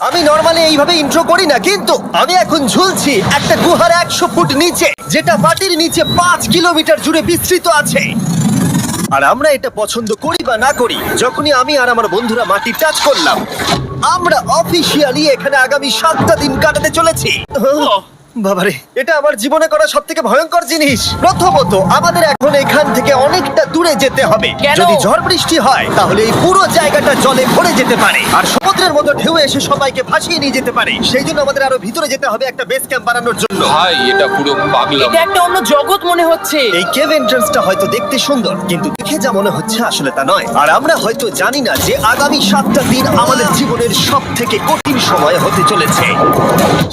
আমি নরমালি এইভাবে ইন্ট্রো করি না, কিন্তু আমি এখন ঝুলছি একটা গুহার 100 ফুট নিচে, যেটা মাটির নিচে 5 কিলোমিটার জুড়ে বিস্তৃত আছে। আর আমরা এটা পছন্দ করি বা না করি, যখনই আমি আর আমার বন্ধুরা মাটি টাচ করলাম, আমরা অফিসিয়ালি এখানে আগামী 7টা দিন কাটাতে চলেছি। বাবারে, এটা আমার জীবনে করা সবথেকে ভয়ঙ্কর জিনিস। প্রথমত, আমাদের এখন এখান থেকে অনেকটা দূরে যেতে হবে। কেন? যদি ঝড় বৃষ্টি হয় তাহলে এই পুরো জায়গাটা জলে ভরে যেতে পারে, আর সমুদ্রের মতো ঢেউ এসে সবাইকে ভাসিয়ে নিয়ে যেতে পারে। সেই জন্য আমাদের আরো ভিতরে যেতে হবে একটা বেস ক্যাম্প বানানোর জন্য। ভাই এটা পুরো পাগলাম। এটা একটা অন্য জগৎ মনে হচ্ছে। এই কেভ এন্ট্রান্সটা হয়তো দেখতে সুন্দর, কিন্তু দেখে যা মনে হচ্ছে আসলে তা নয়। আর আমরা হয়তো জানি না যে আগামী 7টা দিন আমাদের জীবনের সব থেকে কঠিন সময় হতে চলেছে।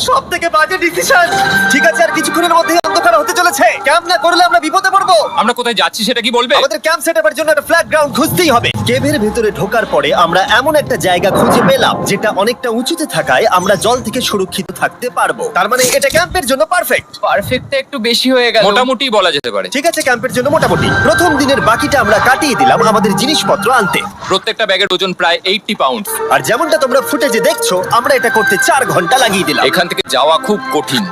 সব থেকে বাজে ডিসিশন। ঠিক আছে, আর কিছুক্ষণের মধ্যেই অন্ধকার হতে চলেছে। ক্যাম্প না করলে আমরা বিপদে পড়বো। আমরা কোথায় যাচ্ছি সেটা কি বলবে? আমাদের ক্যাম্প সেটআপের জন্য একটা ফ্ল্যাট গ্রাউন্ড খুঁজতেই হবে। কেভের ভেতরে ঢোকার পরে আমরা এমন একটা জায়গা খুঁজে পেলাম যেটা অনেকটা উঁচুতে থাকায় আমরা জল থেকে সুরক্ষিত থাকতে পারবো। তার মানে এটা ক্যাম্পের জন্য পারফেক্ট। পারফেক্টটা একটু বেশি হয়ে গেল। মোটামুটি বলা যেতে পারে। ঠিক আছে, ক্যাম্পের জন্য মোটামুটি। প্রথম দিনের বাকিটা আমরা কাটিয়ে দিলাম আমাদের জিনিসপত্র আনতে। প্রত্যেকটা ব্যাগের ওজন প্রায় 80 পাউন্ড। আর যেমনটা তোমরা ফুটেজে দেখছো, আমরা এটা করতে 4 ঘন্টা লাগিয়ে দিলাম। এখান থেকে যাওয়া খুব কঠিন।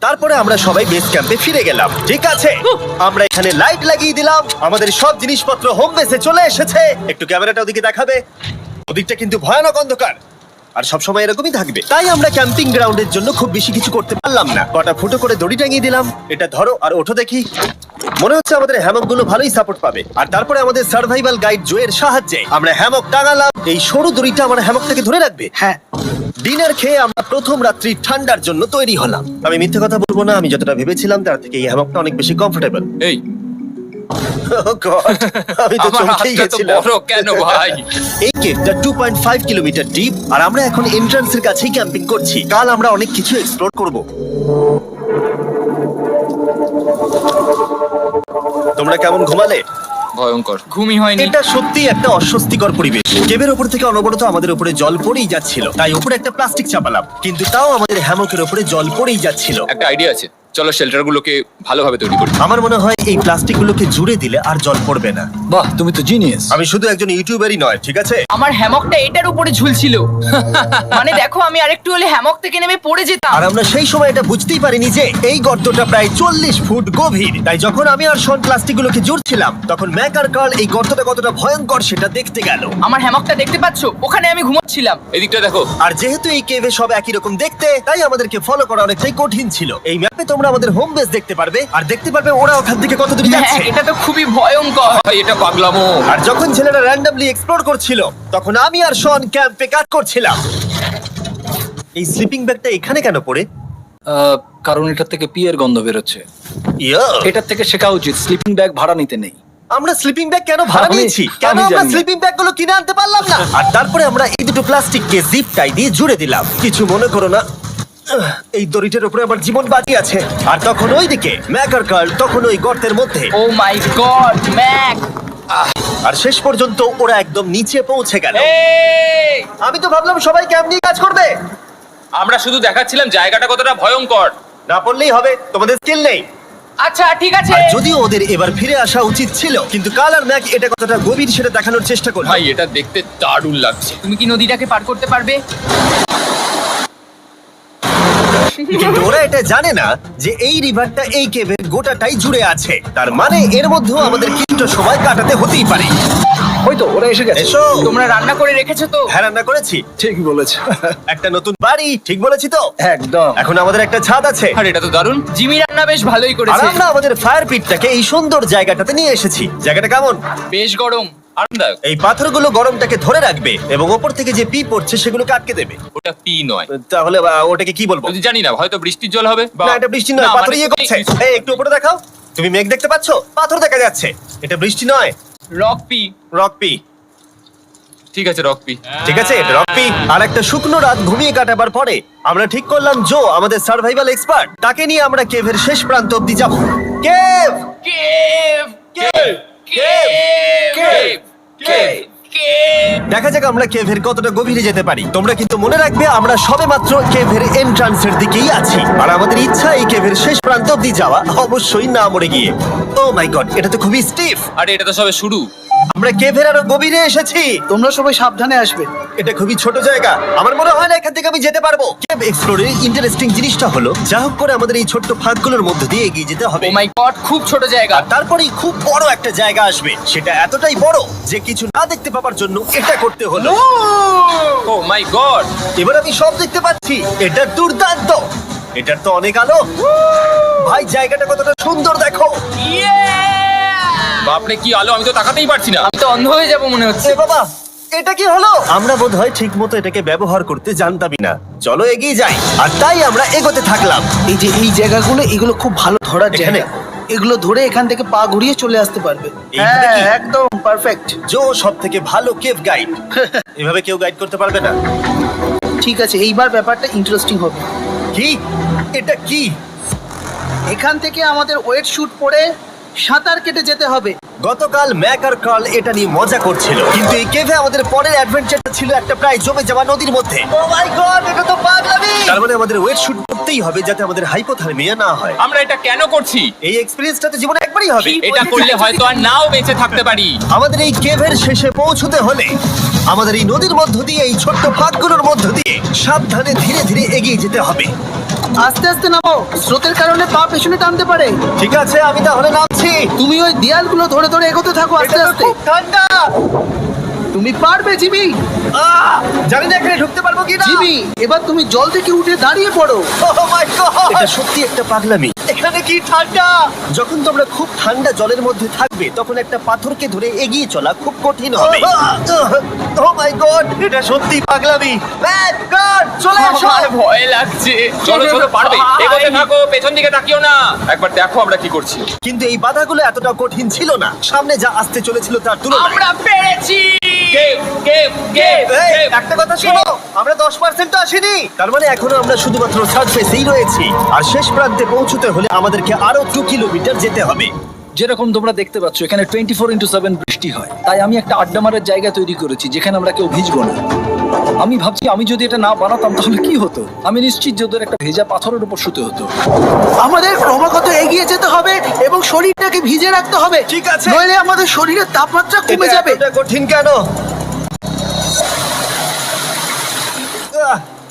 তারপরে আমরা সবাই বেস ক্যাম্পে ফিরে গেলাম। ঠিক আছে, আমরা এখানে লাইট লাগিয়ে দিলাম। আমাদের সব জিনিসপত্র হোম বেসে চলে এসেছে। একটু ক্যামেরাটা ওদিকে দেখাবে? ওদিকটা কিন্তু ভয়ানক অন্ধকার, আর সবসময় এরকমই থাকবে। তাই আমরা ক্যাম্পিং গ্রাউন্ডের জন্য খুব বেশি কিছু করতে পারলাম না। কটা ফুটো করে দড়ি টাঙিয়ে দিলাম। এটা ধরো আর ওঠো দেখি। মনে হচ্ছে আমাদের হ্যামক গুলো ভালোই সাপোর্ট পাবে। আর তারপরে আমাদের সার্ভাইভাল গাইড জোয়ের সাহায্যে আমরা হ্যামক টাঙালাম। এই সরু দড়িটা আমার হ্যামকটাকে ধরে রাখবে। হ্যাঁ। ডিনার খেয়ে আমরা প্রথম রাত্রি ঠান্ডার জন্য তৈরি হলাম। আমি মিথ্যে কথা বলবো না, আমি যতটা ভেবেছিলাম তার থেকে এই হ্যামকটা অনেক বেশি কমফোর্টেবল। এই আমি তো আমার চমকেই হাতটা তো গেছিলাম। বড় কেন ভাই? এই কেভটা 2.5 কিলোমিটার ডিপ, আর আমরা এখন এন্ট্রান্সের কাছেই ক্যাম্পিং করছি। কাল আমরা অনেক কিছু এক্সপ্লোর করব। তোমরা কেমন ঘুমালে? ভয়ঙ্কর। ঘুমই হয়নি। এটা সত্যি একটা অস্বস্তিকর পরিবেশ। কেভের উপর থেকে অনবরত আমাদের উপরে জল পড়েই যাচ্ছিল, তাই উপরে একটা প্লাস্টিক চাপালাম, কিন্তু তাও আমাদের হ্যামকের উপরে জল পড়েই যাচ্ছিল। একটা আইডিয়া আছে, চলো শেল্টারগুলোকে ভালোভাবে তৈরি করি। আমার মনে হয় এই প্লাস্টিকগুলোকে জুড়ে দিলে আর জল পড়বে না। বাহ, তুমি তো জিনিয়াস। আমি শুধু একজন ইউটিউবারই নয়, ঠিক আছে? আমার হ্যামকটা এটার উপরে ঝুলছিল। মানে দেখো, আমি আরেকটু হলে হ্যামক থেকে নেমে পড়ে যেতাম। আর আমরা সেই সময় এটা বুঝতেই পারিনি যে এই গর্তটা প্রায় 40 ফুট গভীর। তাই যখন আমি আর শন প্লাস্টিকগুলোকে জুড়ছিলাম, তখন ম্যাক আর কার্ল এই গর্তটা কতটা ভয়ঙ্কর সেটা দেখতে গেল। আমার হ্যামকটা দেখতে পাচ্ছো? ওখানে আমি ঘুমাচ্ছিলাম। এদিকটা দেখো। আর যেহেতু এই কেভে সব একই রকম দেখতে, তাই আমাদেরকে ফলো করা অনেকটাই কঠিন ছিল। এই ম্যাপে তোমরা আমাদের হোম বেস দেখতে পারবে, আর দেখতে পারবে ওরা ওখান থেকে কত দূরে হ্যাঁ, যাচ্ছে। এটা তো খুবই ভয়ঙ্কর। ভাই এটা পাগলামো। আর যখন ছেলেরা র্যান্ডমলি এক্সপ্লোর করছিল, তখন আমি আর শন ক্যাম্পে কাজ করছিলাম। এই স্লিপিং ব্যাগটা এখানে কেন পড়ে? কারণ এটার থেকে পিয়ের গন্ধ বেরোচ্ছে। ইয়া, এটার থেকে শেখা উচিত স্লিপিং ব্যাগ ভাড়া নিতে নেই। আমরা স্লিপিং ব্যাগ কেন ভাড়া আমি- নিয়েছি? কেন আমি আমরা জানি না। স্লিপিং ব্যাগগুলো কিনে আনতে পারলাম না? আর তারপরে আমরা এই দুটো প্লাস্টিককে জিপ টাই দিয়ে জুড়ে দিলাম। কিছু মনে করো না, এই দড়িটার উপরে আমার জীবন বাজি আছে। আর তখন ওইদিকে ম্যাক আর কার্ল তখন ওই গর্তের মধ্যে। ও মাই গড, ম্যাক! আর শেষ পর্যন্ত ওরা একদম নিচে পৌঁছে গেল। এই, আমি তো ভাবলাম সবাই ক্যাম্প নিয়ে কাজ করবে। আমরা শুধু দেখাচ্ছিলাম জায়গাটা কতটা ভয়ঙ্কর। না পড়লেই হবে, তোমাদের স্কিল নেই। আচ্ছা ঠিক আছে। আর যদিও ওদের এবার ফিরে আসা উচিত ছিল, কিন্তু কাল আর ম্যাক এটা কতটা গভীর সেটা দেখানোর চেষ্টা করলো। ভাই এটা দেখতে দারুণ লাগছে। তুমি কি নদীটাকে পার করতে পারবে? কিন্তু ওরা এটা জানে না যে এই রিভারটা এই কেভের গোটাটাই জুড়ে আছে। তার মানে এর মধ্যেও আমাদের কিছুটা সময় কাটাতে হতেই পারে। ওই তো ওরা এসে গেছে। এসো। তোমরা রান্না করে রেখেছো তো? হ্যাঁ, রান্না করেছি। ঠিক বলেছ। একটা নতুন বাড়ি, ঠিক বলেছি তো? একদম। এখন আমাদের একটা ছাদ আছে। আর এটা তো দারুণ। জিমি রান্না বেশ ভালোই আর করেছে। আমরা আমাদের ফায়ার পিটটাকে এই সুন্দর জায়গাটাতে নিয়ে এসেছি। জায়গাটা কেমন? বেশ গরম। আরামদায়ক। এই পাথরগুলো গরমটাকে ধরে রাখবে এবং ওপর থেকে যে পি পড়ছে সেগুলোকে আটকে দেবে। ওটা পি নয়। তাহলে ওটাকে কি বলবো? যদি জানি না, হয়তো বৃষ্টির জল হবে বা না, এটা বৃষ্টি নয়, না, পাথর মানে ইয়ে করছে। এই একটু উপরে দেখাও। তুমি মেঘ দেখতে পাচ্ছো? পাথর দেখা যাচ্ছে। এটা বৃষ্টি নয়, রক পি। Rock P. ঠিক আছে, রক পি। ঠিক আছে, এটা রক পি। আর একটা শুকনো রাত ঘুমিয়ে কাটাবার পরে আমরা ঠিক করলাম জো আমাদের সার্ভাইভাল এক্সপার্ট, তাকে নিয়ে আমরা কেভের শেষ প্রান্ত অব্দি যাব। Cave, cave! Cave, cave! Cave! Cave! Cave! দেখা যাক আমরা কেভের কতটা গভীরে যেতে পারি। তোমরা কিন্তু মনে রাখবে আমরা সবেমাত্র কেভের এন্ট্রান্সের দিকেই আছি, আর আমাদের ইচ্ছা এই কেভের শেষ প্রান্ত অব্দি যাওয়া, অবশ্যই না মরে গিয়ে। ও মাই গড, এটা তো খুবই স্টিফ। আরে এটা তো সবে শুরু। আমরা কেভের আরো গভীরে এসেছি। তোমরা সবাই সাবধানে আসবে। এটা খুবই ছোট জায়গা, আমার মনে হয় না এখান থেকে আমি যেতে পারবো। কেভ এক্সপ্লোরের ইন্টারেস্টিং জিনিসটা হলো যা হোক করে আমাদের এই ছোট্ট ফাঁকগুলোর মধ্যে দিয়ে এগিয়ে যেতে হবে। ও মাই গড, খুব ছোট জায়গা। আর তারপরেই খুব বড় একটা জায়গা আসবে, সেটা এতটাই বড় যে কিছু না দেখতে পাওয়ার জন্য এটা করতে হলো। ও মাই গড! এবার আমি সব দেখতে পাচ্ছি, এটা দুর্দান্ত। এটার তো অনেক আলো। ভাই জায়গাটা কতটা সুন্দর দেখো। বাপরে কি আলো, আমি তো তাকাতেই পারছি না। আমি তো অন্ধ হয়ে যাব মনে হচ্ছে। এ বাবা, এটা কি হলো? আমরা বোধহয় ঠিক মতো এটাকে ব্যবহার করতে জানতামই না। চলো এগিয়ে যাই। আর তাই আমরা এগোতে থাকলাম। এই যে এই জায়গাগুলো, এগুলো খুব ভালো ধরার এখানে? জায়গা। এগুলো ধরে এখান থেকে পা ঘুরিয়ে চলে আসতে পারবে। এইভাবে কি? হ্যাঁ, একদম পারফেক্ট। জো সব থেকে ভালো কেভ গাইড। এভাবে কেউ গাইড করতে পারবে না। ঠিক আছে, এইবার ব্যাপারটা ইন্টারেস্টিং হবে। কি? এটা কি? এখান থেকে আমাদের ওয়েট শুট পরে সাঁতার কেটে যেতে হবে। গতকাল ম্যাক আর কার্ল এটা নিয়ে মজা করছিল, কিন্তু এই কেভে আমাদের পরের অ্যাডভেঞ্চারটা ছিল একটা প্রায় জমে যাওয়া নদীর মধ্যে। ও মাই গড, এটা তো পাগলামি! তার মানে আমাদের ওয়েট শুট করতেই হবে যাতে আমাদের হাইপোথার্মিয়া না হয়। আমরা এটা কেন করছি? এই এক্সপেরিয়েন্সটা তো জীবনে একবারই হবে। এটা করলে হয়তো আর নাও বেঁচে থাকতে পারি। আমাদের এই কেভের শেষে পৌঁছতে হলে আমাদের এই নদীর মধ্য দিয়ে, এই ছোট্ট ফাঁকগুলোর মধ্য দিয়ে সাবধানে ধীরে ধীরে এগিয়ে যেতে হবে। আস্তে আস্তে নামো, স্রোতের কারণে পা পেছনে টানতে পারে। ঠিক আছে, আমি তাহলে নামছি। তুমি ওই দেয়ালগুলো ধরে ধরে এগোতে থাকো আস্তে এটা তো আস্তে। খুব ঠান্ডা। তুমি পারবে জিমি। জানি না এখানে ঢুকতে পারবো কি না। জিমি, এবার তুমি জল থেকে উঠে দাঁড়িয়ে পড়ো। এটা সত্যি একটা পাগলামি। এখানে কি ঠান্ডা! যখন তোমরা খুব ঠান্ডা জলের মধ্যে থাকবে তখন একটা পাথরকে ধরে এগিয়ে চলা খুব কঠিন হবে। ও মাই গড, এটা সত্যি পাগলামি। ম্যাক, গড, চলে আসো। আমার ভয় লাগছে। চলো চলো, পারবে। এগোতে থাকো, পেছন দিকে তাকিও না। একবার দেখো আমরা কি করছি। কিন্তু এই বাধাগুলো এতটা কঠিন ছিল না সামনে যা আসতে চলেছিল তার তুলনায়। আমরা পেরেছি। কেভ কেভ কেভ এই, কেভ। একটা কথা শোনো, আমরা 10% আসিনি। তার মানে এখনো আমরা শুধুমাত্র সার্ফেসেই রয়েছি, আর শেষ প্রান্তে পৌঁছতে হলে আমাদেরকে আরো 2 কিলোমিটার যেতে হবে। যেরকম তোমরা দেখতে পাচ্ছ এখানে 24/7 বৃষ্টি হয়, তাই আমি একটা আড্ডা মারার জায়গা তৈরি করেছি যেখানে আমরা কেউ ভিজবো না। আমি ভাবছি আমি যদি এটা না বানাতাম তাহলে কি হতো। আমি নিশ্চিত যে ওদের একটা ভেজা পাথরের উপর শুতে হতো। আমাদের ক্রমাগত এগিয়ে যেতে হবে এবং শরীরটাকে ভিজে রাখতে হবে। ঠিক আছে। নইলে আমাদের শরীরের তাপমাত্রা কমে এটা যাবে। এতটা কঠিন কেন?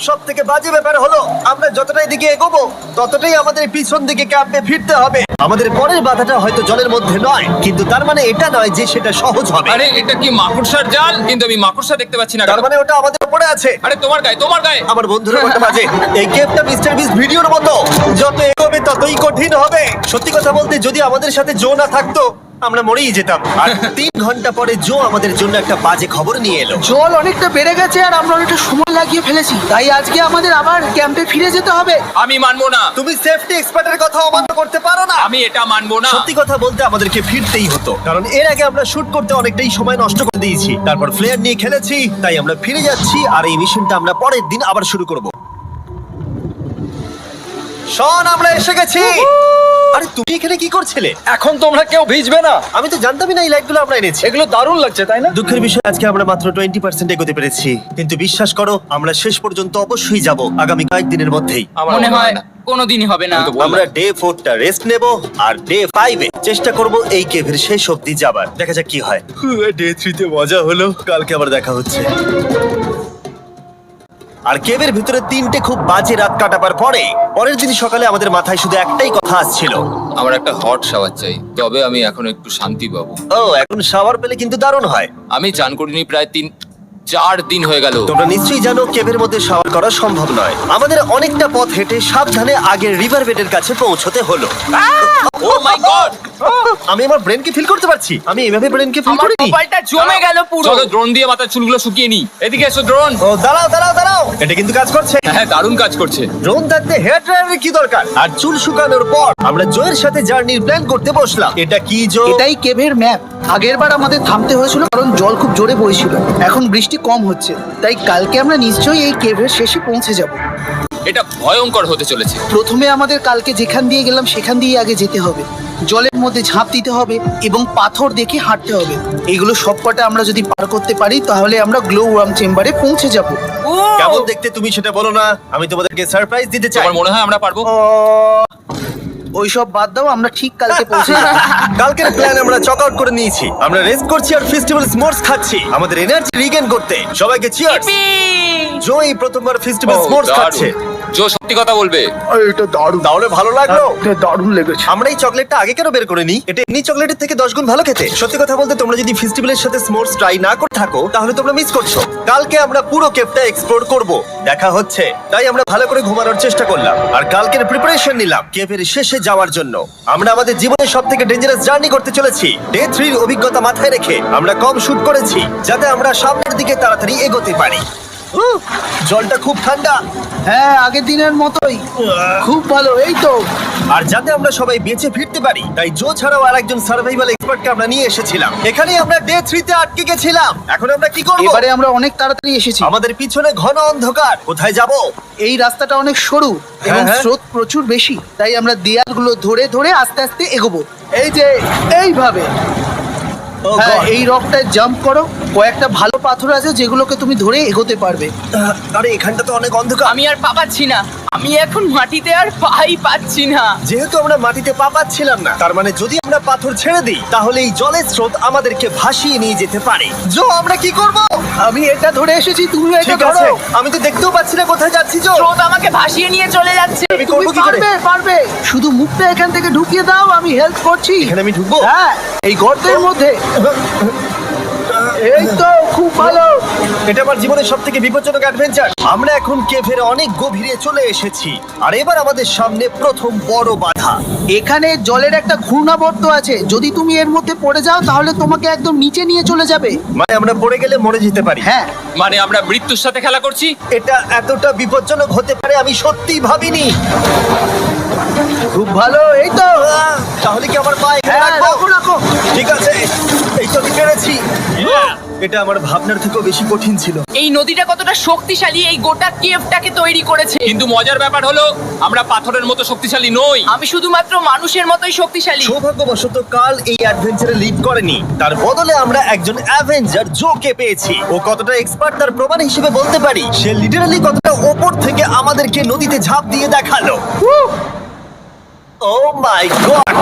সব থেকে বাজে ব্যাপার হলো আমরা যতটাই দিকে এগোবো ততটাই আমাদের পিছন দিকে ক্যাম্পে ফিরতে হবে। আমাদের পরের বাধাটা হয়তো জলের মধ্যে নয়, কিন্তু তার মানে এটা নয় যে সেটা সহজ হবে। আরে এটা কি মাকড়সার জাল? কিন্তু আমি মাকড়সা দেখতে পাচ্ছি না। তার মানে ওটা আমাদের উপরে আছে। আরে তোমার গায়ে, তোমার গায়ে। আমার বন্ধুরা বলতে বাজে, এই গেমটা মিস্টার বিস ভিডিওর মতো, যত এগোবে ততই কঠিন হবে। সত্যি কথা বলতে যদি আমাদের সাথে জো না থাকতো আমরা মরেই যেতাম। আর 3 ঘন্টা পরে জো আমাদের জন্য একটা বাজে খবর নিয়ে এলো। জল অনেকটা বেড়ে গেছে আর আমরা অনেকটা সময় লাগিয়ে ফেলেছি, তাই আজকে আমাদের আবার ক্যাম্পে ফিরে যেতে হবে। আমি মানবো না। তুমি সেফটি এক্সপার্টের কথা অমান্য করতে পারো না। আমি এটা মানবো না। সত্যি কথা বলতে আমাদেরকে ফিরতেই হতো, কারণ এর আগে আমরা শুট করতে অনেকটাই সময় নষ্ট করে দিয়েছি, তারপর ফ্লেয়ার নিয়ে খেলেছি, তাই আমরা ফিরে যাচ্ছি আর এই মিশনটা আমরা পরের দিন আবার শুরু করব। শন, আমরা এসে গেছি। আরে তুমি এখানে কি করছিলে? এখন তোমরা কেউ ভিজবে না। আমি তো জানতামই না এই লাইটগুলো আমরা এনেছি। এগুলো দারুণ লাগছে তাই না? দুঃখের বিষয় আজকে আমরা মাত্র 20% এগোতে পেরেছি, কিন্তু বিশ্বাস করো আমরা শেষ পর্যন্ত অবশ্যই যাব আগামী কয়েকদিনের মধ্যেই। আমার মনে হয় কোনোদিনই হবে না। আমি তো বললাম। আমরা ডে 4টা রেস্ট নেব আর ডে 5 এ চেষ্টা করব এই কেভের শেষ অবধি যাবার। দেখা যাক কি হয়। ডে 3 তে মজা হলো, কালকে আবার দেখা হচ্ছে। আর কেভের ভিতরে 3টে খুব বাজে রাত কাটাবার পরে পরের দিন সকালে আমাদের মাথায় শুধু একটাই কথা আসছিল, আমার একটা হট শাওয়ার চাই, তবে আমি এখন একটু শান্তি পাবো। ও এখন শাওয়ার পেলে কিন্তু দারুণ হয়। আমি চান করিনি প্রায় 3-4 দিন হয়ে গেল। তোমরা নিশ্চয়ই জানো কেভের মধ্যে শাওয়ার করা সম্ভব নয়। আমাদের অনেকটা পথ হেঁটে সাবধানে আগের রিভার বেডের কাছে পৌঁছতে হলো। ও মাই গড! আমি আমার ব্রেনকে ফিল করতে পারছি। আমি এভাবে ব্রেনকে ফিল আমার করিনি। কপালটা জমে গেল পুরো। চলো ড্রোন দিয়ে মাথার চুলগুলো শুকিয়ে নি। এদিকে এসো ড্রোন। ও দাঁড়াও দাঁড়াও দাঁড়াও, এটা কিন্তু কাজ করছে। হ্যাঁ, দারুণ কাজ করছে। ড্রোন থাকতে হেয়ার ড্রায়ারের কি দরকার? আর চুল শুকানোর পর আমরা জয়ের সাথে জার্নির প্ল্যান করতে বসলাম। এটা কি জো? এটাই কেভের ম্যাপ। আগেরবার আমাদের থামতে হয়েছিল কারণ জল খুব জোরে বইছিল। এখন বৃষ্টি কম হচ্ছে, তাই কালকে আমরা নিশ্চয়ই এই কেভের শেষে পৌঁছে যাব। এটা ভয়ঙ্কর হতে চলেছে। প্রথমে আমাদের কালকে যেখান দিয়ে গেলাম সেখান দিয়ে আগে যেতে হবে। জলের মধ্যে ঝাঁপ দিতে হবে এবং পাথর দেখে হাঁটতে হবে। এগুলো সবকটা আমরা যদি পার করতে পারি তাহলে আমরা গ্লো ওয়ার্ম চেম্বারে পৌঁছে যাব। ও, কেমন দেখতে তুমি সেটা বলো না, আমি তোমাদেরকে সারপ্রাইজ দিতে চাই। তোমার মনে হয় আমরা পারবো? ও, ওইসব বাদ দাও, আমরা ঠিক কালকে পৌঁছে যাবো। কালকের প্ল্যান আমরা চক আউট করে নিয়েছি। আমরা রেস্ট করছি আর ফেস্টিভ্যাল স্মোর্টস খাচ্ছি আমাদের এনার্জি রিগেন করতে। সবাইকে চিয়ার্স। Yippee! জো এই প্রথমবার ফেস্টিভ্যাল ও, স্মোর্টস দারুণ। খাচ্ছে। জো সত্যি কথা বলবে। এটা দারুণ, তাহলে ভালো লাগলো? এটা দারুণ লেগেছে। আমরা এই চকলেটটা আগে কেন বের করে নিই? এটা এমনি চকলেটের থেকে 10 গুণ ভালো খেতে। সত্যি কথা বলতে তোমরা যদি ফেস্টিভ্যালের সাথে স্মোর্টস ট্রাই না করে থাকো তাহলে তোমরা মিস করছো। কালকে আমরা পুরো কেভটা এক্সপ্লোর করব, দেখা হচ্ছে। তাই আমরা ভালো করে ঘুমানোর চেষ্টা করলাম আর কালকের প্রিপারেশন নিলাম কেভের শেষে যাওয়ার জন্য। আমরা আমাদের জীবনের সবথেকে ডেঞ্জারাস জার্নি করতে চলেছি। ডে 3 এর অভিজ্ঞতা মাথায় রেখে আমরা কম শুট করেছি যাতে আমরা সামনের দিকে তাড়াতাড়ি এগোতে পারি। জলটা খুব ঠান্ডা হ্যাঁ, আগের দিনের মতোই খুব ভালো। এই তো আর যাতে আমরা সবাই বেঁচে ফিরতে পারি তাই জো ছাড়াও আরেকজন সার্ভাইভাল এক্সপার্টকে আমরা নিয়ে এসেছিলাম। এখানেই আমরা ডে 3 তে আটকে গেছিলাম। এখন আমরা কি করব? এবারে আমরা অনেক তাড়াতাড়ি এসেছি। আমাদের পিছনে ঘন অন্ধকার। কোথায় যাব? এই রাস্তাটা অনেক সরু এবং হ্যাঁ। স্রোত প্রচুর বেশি, তাই আমরা দেয়ালগুলো ধরে ধরে আস্তে আস্তে এগোবো। এই যে এইভাবে। হ্যাঁ, এই রকটায় জাম্প করো। কয়েকটা ভালো পাথর আছে যেগুলোকে তুমি ধরে এগোতে পারবে। আরে এখানটা তো অনেক অন্ধকার। আমি আর পা পাচ্ছি না, আমি এখন মাটিতে আর পাই পাচ্ছি না। যেহেতু আমরা মাটিতে পা পাচ্ছিলাম না, তার মানে যদি আমরা পাথর ছেড়ে দিই তাহলে এই জলের স্রোত আমাদেরকে ভাসিয়ে নিয়ে যেতে পারে। জো, আমরা কি করব? আমি এটা ধরে এসেছি, তুমি এটা ঠিক ধরো। আছে, আমি তো দেখতেও পাচ্ছি না কোথায় যাচ্ছি। জো, স্রোত আমাকে ভাসিয়ে নিয়ে চলে যাচ্ছে। আমি তুমি করবো কি করে? পারবে, পারবে। শুধু মুখটা এখান থেকে ঢুকিয়ে দাও, আমি হেল্প করছি। এখানে আমি ঢুকবো? হ্যাঁ, এই গর্তের মধ্যে। এই তো খুব ভালো। এটা আমার জীবনের সবথেকে বিপজ্জনক অ্যাডভেঞ্চার। আমরা এখন কেভের অনেক গভীরে চলে এসেছি আর এবার আমাদের সামনে প্রথম বড় বাধা। এখানে জলের একটা ঘূর্ণাবর্ত আছে, যদি তুমি এর মধ্যে পড়ে যাও তাহলে তোমাকে একদম নিচে নিয়ে চলে যাবে। মানে আমরা পড়ে গেলে মরে যেতে পারি। হ্যাঁ, মানে আমরা মৃত্যুর সাথে খেলা করছি। এটা এতটা বিপজ্জনক হতে পারে আমি সত্যিই ভাবিনি। খুব ভালো। এই তো। তাহলে কি আমার পা এখানে হ্যাঁ, রাখবো? রাখো রাখো। ঠিক আছে, এই তো আমি পেরেছি। এটা আমার ভাবনার থেকেও বেশি কঠিন ছিল। এই নদীটা কতটা শক্তিশালী এই গোটা কেভটাকে তৈরি করেছে। কিন্তু মজার ব্যাপার হলো আমরা পাথরের মতো শক্তিশালী নই। আমি শুধুমাত্র মানুষের মতোই শক্তিশালী। সৌভাগ্যবশত কাল এই অ্যাডভেঞ্চারে লিড করেনি, তার বদলে আমরা একজন অ্যাভেঞ্জার জোকে পেয়েছি। ও কতটা এক্সপার্ট তার প্রমাণ হিসেবে বলতে পারি। সে লিটারালি কতটা ওপর থেকে আমাদেরকে নদীতে ঝাঁপ দিয়ে দেখালো। ও মাই গড,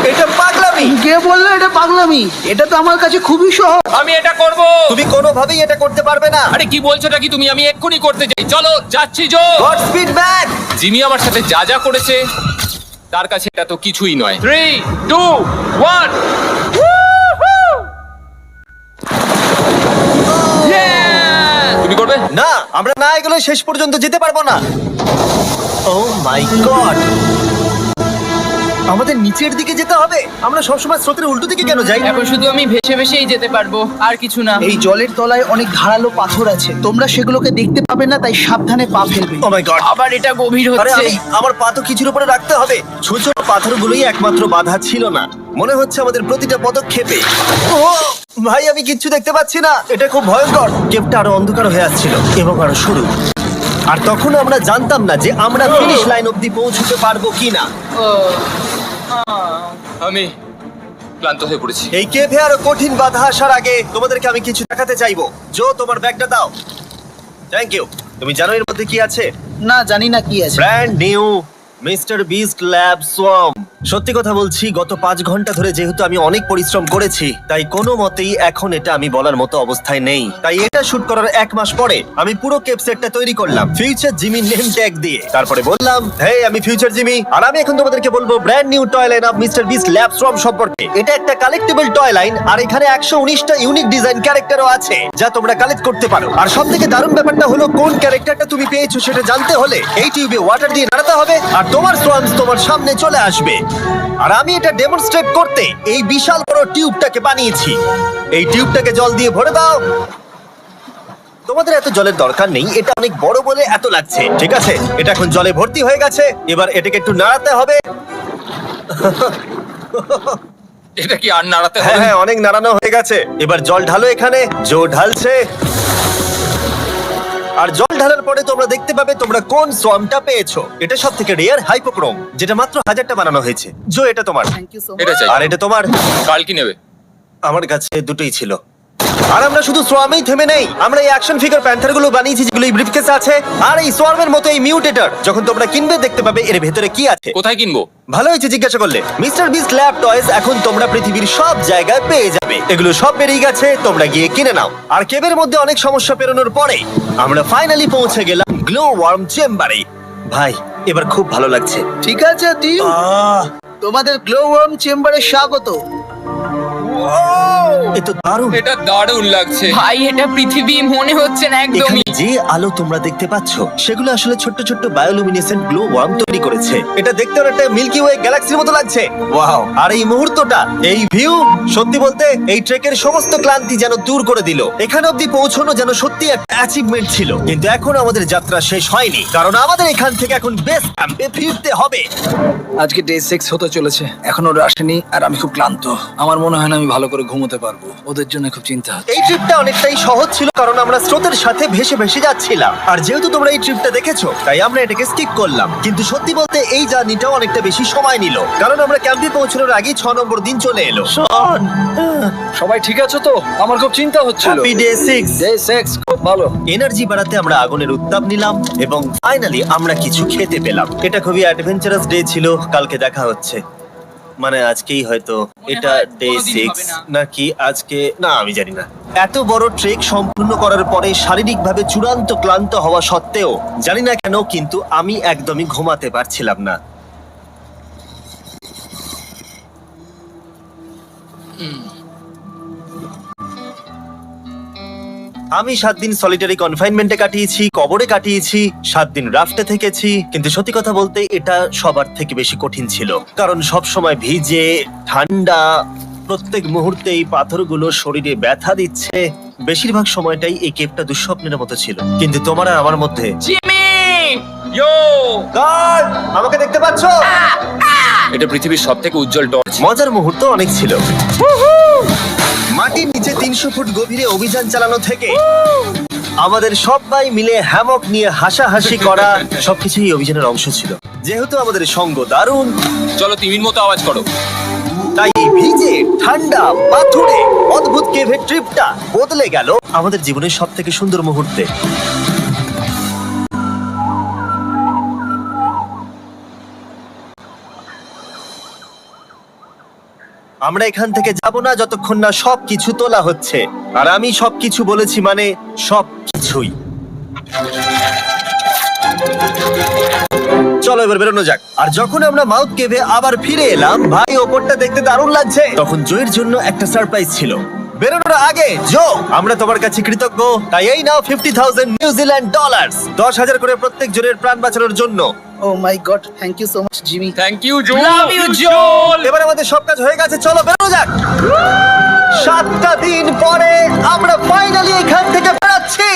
এটা পাগলামি। কে বললো এটা পাগলামি? এটা তো আমার কাছে খুবই সহজ। আমি এটা করব। তুমি কোনোভাবেই এটা করতে পারবে না। আরে কি বলছোটা কি তুমি? আমি এক্ষুনি করতে চাই। চলো যাচ্ছি Joe. God speed back. Jimmy আমার সাথে যা যা করেছে তার কাছে এটা তো কিছুই নয়। 3, 2, 1। তুমি করবে? না, আমরা না এগুলো শেষ পর্যন্ত যেতে পারবো না। ও মাই গড, আমাদের নিচের দিকে যেতে হবে। আমরা সবসময় স্রোতের উল্টো দিকে কেন যাই? এখন শুধু আমি ভেসে ভেসেই যেতে পারবো, আর কিছু না। এই জলের তলায় অনেক ধারালো পাথর আছে, তোমরা সেগুলোকে দেখতে পাবে না, তাই সাবধানে পা ফেলবে। ও মাই গড, আবার এটা গভীর আরে হচ্ছে। আমার পা তো কিছুর উপরে রাখতে হবে। ছোট ছোট পাথরগুলোই একমাত্র বাধা ছিল না, মনে হচ্ছে আমাদের প্রতিটা পদক্ষেপে। ও ভাই, আমি কিচ্ছু দেখতে পাচ্ছি না। এটা খুব ভয়ঙ্কর। কেভটা আরো অন্ধকার হয়ে আসছিল এবং আরো সরু। আর তখন আমরা জানতাম না যে আমরা ফিনিশ লাইন অবধি পৌঁছতে পারবো কিনা। আমি ক্লান্ত হয়ে পড়েছি। এই কেভে আরো কঠিন বাধা আসার আগে তোমাদেরকে আমি কিছু দেখাতে চাইবো। জো, তোমার ব্যাগটা দাও। Thank you. তুমি জানো এর মধ্যে কি আছে? না, জানি না কি আছে। Brand new mister beast lab swamp. সত্যি কথা বলছি, গত 5 ঘন্টা ধরে যেহেতু আমি অনেক পরিশ্রম করেছি, তাই কোনো মতেই এখন এটা আমি বলার মতো অবস্থায় নেই। তাই এটা শুট করার 1 মাস পরে আমি পুরো কেপ সেটটা তৈরি করলাম ফিউচার জিমি নেম ট্যাগ দিয়ে। তারপরে বললাম, হেই, আমি ফিউচার জিমি, আর আমি এখন তোমাদেরকে বলবো brand new toy line of mister beast lab swamp সম্পর্কে। এটা একটা কালেক্টেবল টয় লাইন, আর এখানে 119টা ইউনিক ডিজাইন ক্যারেক্টারও আছে যা তোমরা কালেক্ট করতে পারো। আর সবথেকে দারুণ ব্যাপারটা হলো, কোন ক্যারেক্টারটা তুমি পেয়েছো সেটা জানতে হলে এই টিউবে ওয়াটার দিয়ে নাড়াতে হবে আর তোমার সোয়ামস তোমার সামনে চলে আসবে। আর আমি এটা ডেমনস্ট্রেট করতে এই বিশাল বড় টিউবটাকে বানিয়েছি। এই টিউবটাকে জল দিয়ে ভরে দাও। তোমাদের এত জলের দরকার নেই, এটা অনেক বড় বলে এত লাগছে। ঠিক আছে, এটা এখন জলে ভর্তি হয়ে গেছে। এবার এটাকে একটু নাড়াতে হবে। এটা কি আর নাড়াতে হ্যাঁ হবে? হ্যাঁ, অনেক নাড়ানো হয়ে গেছে। এবার জল ঢালো এখানে। জো ঢালছে। আর জল ঢালার পরে তোমরা দেখতে পাবে তোমরা কোন সোয়ামটা পেয়েছো। এটা সবথেকে রেয়ার হাইপোক্রোম, যেটা মাত্র 1000টা বানানো হয়েছে। জো, এটা তোমার। থ্যাংক ইউ সো এটা চাই। আর এটা তোমার। কাল কি নেবে? আমার কাছে দুটোই ছিল। আর আমরা শুধু সোয়ামেই থেমে নেই, আমরা এই অ্যাকশন ফিগার প্যান্থার গুলো বানিয়েছি যেগুলো এই ব্রিফকেসে আছে, আর এই সোয়ার্মের মতো এই মিউটেটর যখন তোমরা কিনবে দেখতে পাবে এর ভেতরে কি আছে। কোথায় কিনবো? ভালো হয়েছে জিজ্ঞাসা করলে। মিস্টার বিস্ট ল্যাব টয়েস এখন তোমরা পৃথিবীর সব জায়গায় পেয়ে যাবে। এগুলো সব বেরিয়ে গেছে, তোমরা গিয়ে কিনে নাও। আর কেবের মধ্যে অনেক সমস্যা পেরোনোর পরে আমরা ফাইনালি পৌঁছে গেলাম গ্লো ওয়ার্ম চেম্বারে। ভাই এবার খুব ভালো লাগছে। ঠিক আছে টিম, তোমাদের গ্লো ওয়ার্ম চেম্বারে স্বাগত। এ তো দারুণ। এটা দারুণ লাগছে। ভাই এটা পৃথিবী মনে হচ্ছে না এখানে একদমই। যে আলো তোমরা দেখতে পাচ্ছ সেগুলো আসলে ছোট্ট ছোট্ট বায়োলুমিনেসেন্ট গ্লো ওয়ার্ম তৈরি করেছে। এটা দেখতে অনেকটা মিল্কি ওয়ে গ্যালাক্সির মতো লাগছে। ওয়াও! আর এই মুহূর্তটা, এই ভিউ, সত্যি বলতে এই ট্রেকের সমস্ত ক্লান্তি যেন দূর করে দিল। এখানে অবধি পৌঁছানো যেন সত্যি একটা অ্যাচিভমেন্ট ছিল। কিন্তু এখন আমাদের যাত্রা শেষ হয়নি, কারণ আমাদের এখান থেকে এখন বেস ক্যাম্পে ফিরতে হবে। আজকে ডে 6 হতে চলেছে, এখনো ওরা আসেনি আর আমি খুব ক্লান্ত। আমার মনে হয় না আমি ভালো করে ঘুমোতে পারবো। ওদের জন্য খুব চিন্তা হচ্ছে। এই ট্রিপটা অনেকটাই সহজ ছিল কারণ আমরা স্রোতের সাথে ভেসে ভেসে যাচ্ছিলাম। আর যেহেতু তোমরা এই ট্রিপটা দেখেছো তাই আমরা এটাকে স্কিপ করলাম। কিন্তু সত্যি বলতে এই জার্নিটাও অনেকটা বেশি সময় নিল, কারণ আমরা ক্যাম্পে পৌঁছানোর আগেই 6 নম্বর দিন চলে এলো। শন, সবাই ঠিক আছে তো? আমার খুব চিন্তা হচ্ছিল। Happy day 6। ডে 6 খুব ভালো। এনার্জি বাড়াতে আমরা আগুনের উত্তাপ নিলাম এবং ফাইনালি আমরা কিছু খেতে পেলাম। এটা খুবই অ্যাডভেঞ্চারাস ডে ছিল। কালকে দেখা হচ্ছে, মানে আজকেই হয়তো। এটা হয় ডে কোনোদিন 6 হবে না। নাকি আজকে, না আমি জানি না। এত বড় ট্রেক সম্পূর্ণ করার পরে শারীরিকভাবে চূড়ান্ত ক্লান্ত হওয়া সত্ত্বেও জানি না কেন কিন্তু আমি একদমই ঘুমাতে পারছিলাম না। আমি 7 দিন সলিটারি কনফাইনমেন্টে কাটিয়েছি, কবরে কাটিয়েছি, 7 দিন রাফটে থেকেছি। কিন্তু সত্যি কথা বলতে এটা সবার থেকে বেশি কঠিন ছিল, কারণ সব সময় ভিজে, ঠান্ডা, প্রত্যেক মুহূর্তে এই পাথরগুলো শরীরে ব্যথা দিচ্ছে। বেশিরভাগ সময়টাই এই কেভটা দুঃস্বপ্নের মতো ছিল। কিন্তু তোমার আর আমার মধ্যে জিমি! ইয়ো! গার্ড, আমাকে দেখতে পাচ্ছ? এটা পৃথিবীর সবথেকে উজ্জ্বল টর্চ। মজার মুহূর্ত অনেক ছিল। মাটির নিচে 300 ফুট গভীরে অভিযান চালানো থেকে আমাদের সবাই মিলে হ্যামক নিয়ে হাসাহাসি করা সবকিছুই এই অভিযানের অংশ ছিল। যেহেতু আমাদের সঙ্গ দারুণ, চলো তিমির মতো আওয়াজ করো। তাই এই ভিজে, ঠান্ডা, পাথুরে অদ্ভুত কেভের ট্রিপটা বদলে গেল আমাদের জীবনের সব থেকে সুন্দর মুহূর্তে। আমরা এখান থেকে যাব না যতক্ষণ না সবকিছু তোলা হচ্ছে। আর আমি সবকিছু বলেছি মানে সবকিছুই। চলো এবার বেরোনো যাক। আর যখন আমরা মাউথ কেভে আবার ফিরে এলাম, ভাই ওপরটা দেখতে দারুণ লাগছে। তখন জয়ের জন্য একটা সারপ্রাইজ ছিল। বেরোনোর আগে জো, আমরা তোমার কাছে কৃতজ্ঞ। তাই এই নাও 50,000 নিউজিল্যান্ড ডলার, 10,000 করে প্রত্যেক জনের প্রাণ বাঁচানোর জন্য। Oh my God, thank you so much Jimmy. Thank you Joe. Love you Joel! এবার আমাদের সব কাজ হয়ে গেছে, চলো বেরোনো যাক। 7টা দিন পরে আমরা ফাইনালি এখান থেকে বেরোচ্ছি।